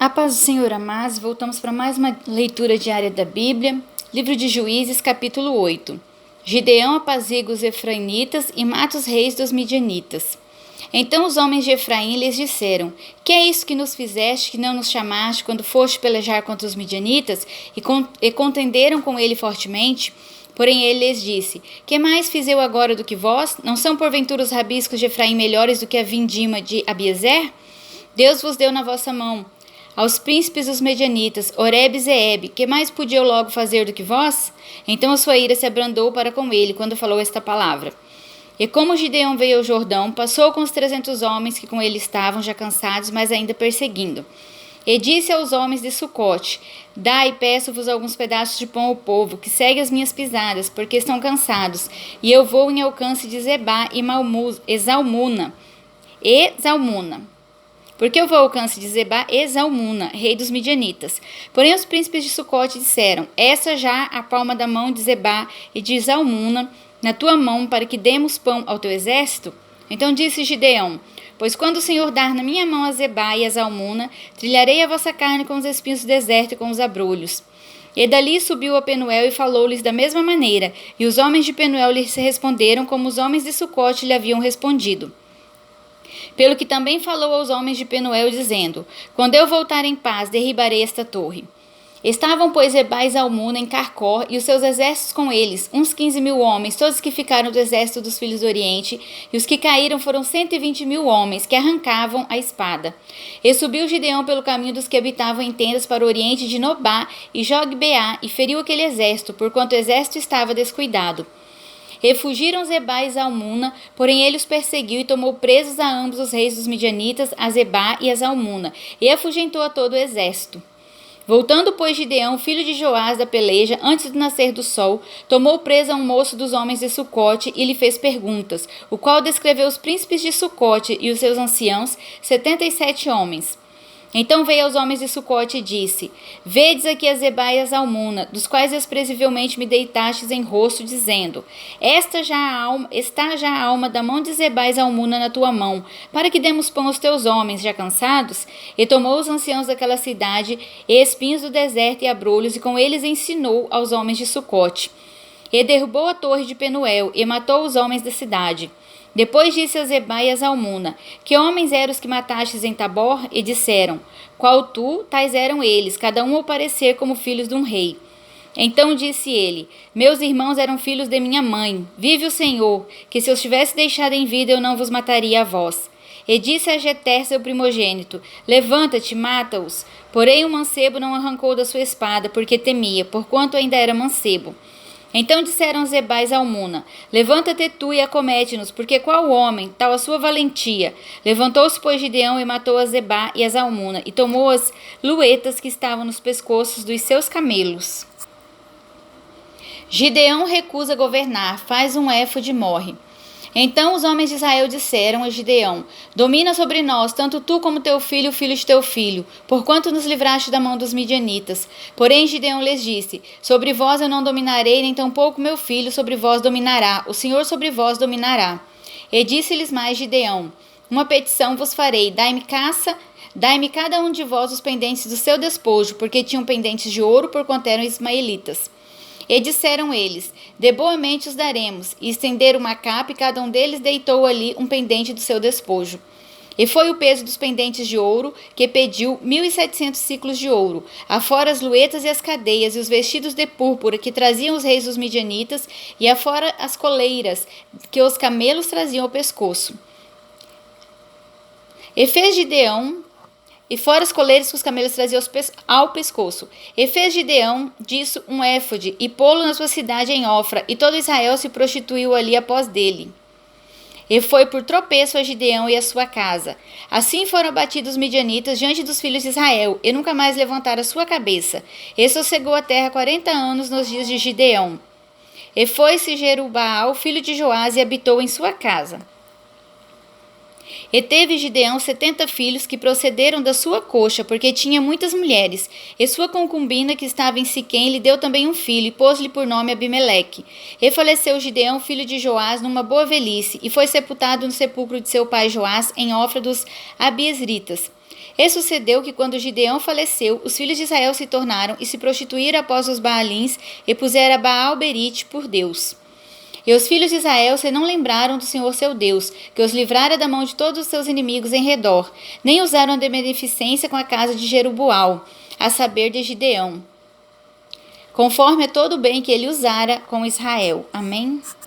A paz do Senhor, amados, voltamos para mais uma leitura diária da Bíblia, livro de Juízes, capítulo 8. Gideão apazigua os efraimitas e mata os reis dos midianitas. Então os homens de Efraim lhes disseram: Que é isso que nos fizeste, que não nos chamaste quando foste pelejar contra os midianitas? E contenderam com ele fortemente. Porém ele lhes disse: Que mais fiz eu agora do que vós? Não são porventura os rabiscos de Efraim melhores do que a vindima de Abiezer? Deus vos deu na vossa mão aos príncipes dos medianitas, Oreb e Zeeb, que mais podia eu logo fazer do que vós? Então a sua ira se abrandou para com ele, quando falou esta palavra. E como Gideão veio ao Jordão, passou com os 300 homens que com ele estavam, já cansados, mas ainda perseguindo. E disse aos homens de Sucote: Dai, peço-vos alguns pedaços de pão ao povo, que segue as minhas pisadas, porque estão cansados, e eu vou em alcance de Zebá e Zalmuna. Porque eu vou ao alcance de Zebá e Zalmuna, rei dos midianitas. Porém os príncipes de Sucote disseram: Essa já a palma da mão de Zebá e de Zalmuna na tua mão, para que demos pão ao teu exército? Então disse Gideão: Pois quando o Senhor dar na minha mão a Zebá e a Zalmuna, trilharei a vossa carne com os espinhos do deserto e com os abrolhos. E dali subiu a Penuel e falou-lhes da mesma maneira, e os homens de Penuel lhes responderam como os homens de Sucote lhe haviam respondido. Pelo que também falou aos homens de Penuel, dizendo: Quando eu voltar em paz, derribarei esta torre. Estavam, pois, Zebá e Zalmuna em Carcor, e os seus exércitos com eles, uns 15.000 homens, todos que ficaram do exército dos filhos do Oriente, e os que caíram foram 120.000 homens, que arrancavam a espada. E subiu Gideão pelo caminho dos que habitavam em tendas para o oriente de Nobá e Jogbeá, e feriu aquele exército, porquanto o exército estava descuidado. Refugiram Zebá e Zalmuna, porém ele os perseguiu e tomou presos a ambos os reis dos midianitas, a Zebá e a Zalmuna, e afugentou a todo o exército. Voltando, pois, Gideão, filho de Joás, da peleja, antes do nascer do sol, tomou preso a um moço dos homens de Sucote e lhe fez perguntas, o qual descreveu os príncipes de Sucote e os seus anciãos, 77 homens. Então veio aos homens de Sucote e disse: Vedes aqui a Zebá e a Zalmuna, dos quais desprezívelmente me deitastes em rosto, dizendo: está já a alma da mão de Zebá e Zalmuna na tua mão, para que demos pão aos teus homens, já cansados? E tomou os anciãos daquela cidade, e espinhos do deserto e abrolhos, e com eles ensinou aos homens de Sucote. E derrubou a torre de Penuel, e matou os homens da cidade. Depois disse a Zebá e a Zalmuna: Que homens eram os que matastes em Tabor? E disseram: Qual tu, tais eram eles, cada um ao parecer como filhos de um rei. Então disse ele: Meus irmãos eram filhos de minha mãe. Vive o Senhor, que se os tivesse deixado em vida eu não vos mataria a vós. E disse a Jeter, seu primogênito: Levanta-te, mata-os. Porém o mancebo não arrancou da sua espada, porque temia, porquanto ainda era mancebo. Então disseram Zebá e Zalmuna: Levanta-te tu e acomete-nos, porque qual homem, tal a sua valentia? Levantou-se, pois, Gideão e matou a Zebá e a Zalmuna, e tomou as luetas que estavam nos pescoços dos seus camelos. Gideão recusa governar, faz um éfode e morre. Então os homens de Israel disseram a Gideão: Domina sobre nós, tanto tu como teu filho, o filho de teu filho, porquanto nos livraste da mão dos midianitas. Porém Gideão lhes disse: Sobre vós eu não dominarei, nem tampouco meu filho sobre vós dominará, o Senhor sobre vós dominará. E disse-lhes mais Gideão: Uma petição vos farei, dai-me cada um de vós os pendentes do seu despojo, porque tinham pendentes de ouro, porquanto eram ismaelitas. E disseram eles: De boamente os daremos. E estenderam uma capa, e cada um deles deitou ali um pendente do seu despojo. E foi o peso dos pendentes de ouro, que pediu 1.700 ciclos de ouro, afora as luetas e as cadeias, e os vestidos de púrpura que traziam os reis dos midianitas, e afora as coleiras que os camelos traziam ao pescoço. E fez Gideão, e fora os coleiros que os camelos traziam ao pescoço. E fez Gideão disso um éfode, e pô-lo na sua cidade em Ofra, e todo Israel se prostituiu ali após dele. E foi por tropeço a Gideão e a sua casa. Assim foram abatidos os midianitas diante dos filhos de Israel, e nunca mais levantaram a sua cabeça. E sossegou a terra 40 anos nos dias de Gideão. E foi-se Jerubaal, filho de Joás, e habitou em sua casa. E teve Gideão 70 filhos que procederam da sua coxa, porque tinha muitas mulheres. E sua concubina, que estava em Siquém, lhe deu também um filho, e pôs-lhe por nome Abimeleque. E faleceu Gideão, filho de Joás, numa boa velhice, e foi sepultado no sepulcro de seu pai Joás, em Ofra dos Abiesritas. E sucedeu que, quando Gideão faleceu, os filhos de Israel se tornaram e se prostituíram após os Baalins e puseram a Baal-berite por Deus. E os filhos de Israel se não lembraram do Senhor seu Deus, que os livrara da mão de todos os seus inimigos em redor, nem usaram de beneficência com a casa de Jerubaal, a saber de Gideão, conforme a todo o bem que ele usara com Israel. Amém?